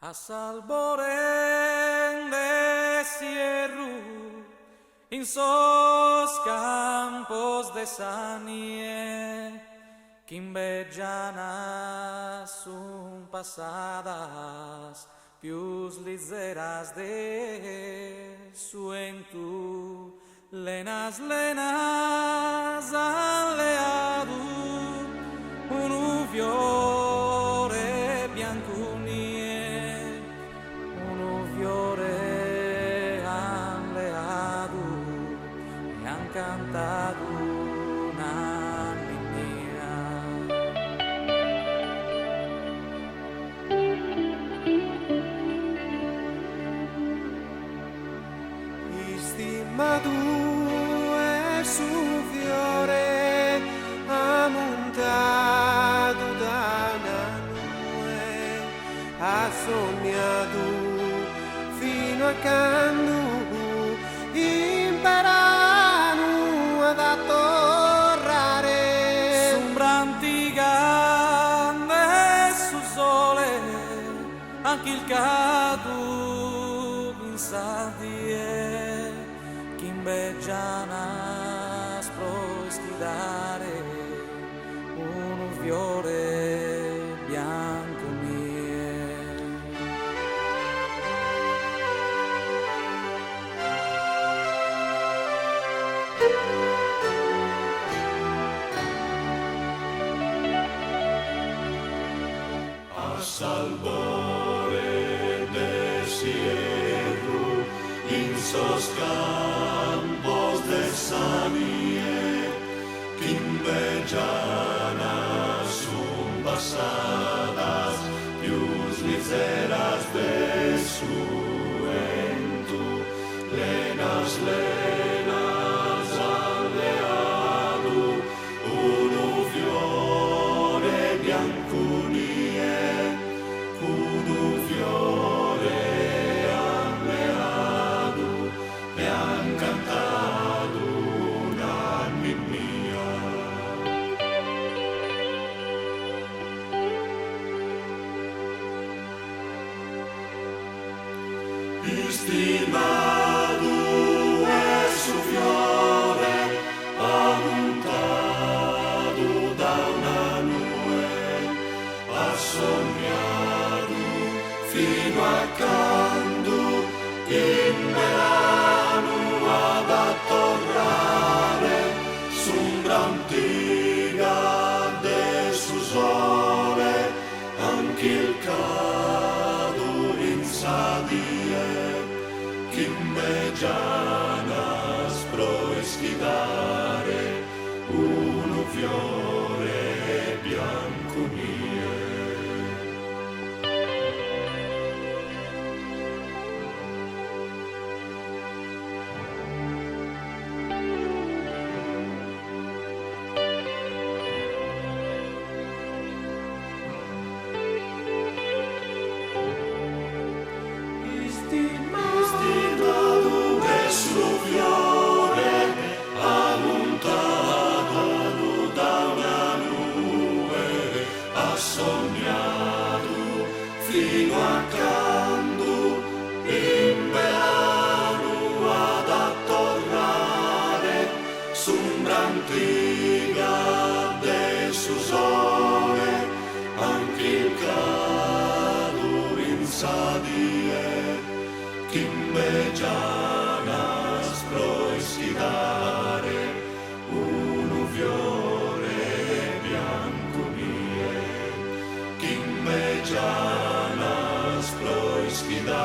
A salborén de cierro, en sos campos de sanie, que invegianas son pasadas, pius ligeras de suentu, lenas alleado, un fiore biancunie, un fiore alleado, e han cantato una mia. Stimato è su fiore ammontato da una nube, ha sognato fino a quando imparano ad attorrare. Sombranti grande su sole, anche il cadu in sadie, che invegiana sproschidare un fiore bianco mie. A salvore de cierro, in sos campos de sanie, que invegianas son pasadas, pius miseras de suentu, lenas alleado, uno fiore biancunie, uno fiore alleado, e han cantato un'anima mia. Stimado è su fiore ammontato da una nube, ha sognato fino a quando in verano ad attorrare sombra antica de su sole, anche il cado in sadie, che invegianas proeschidare uno fiore bianco mie. Stimato è su fiore ammontato da una nube, ha sognato fino a quando in verano ad attorrare sombra antica de su sole, anche il cado in sadie, che invegianas proeschidare uno fiore bianco mie, che invegianas proeschidare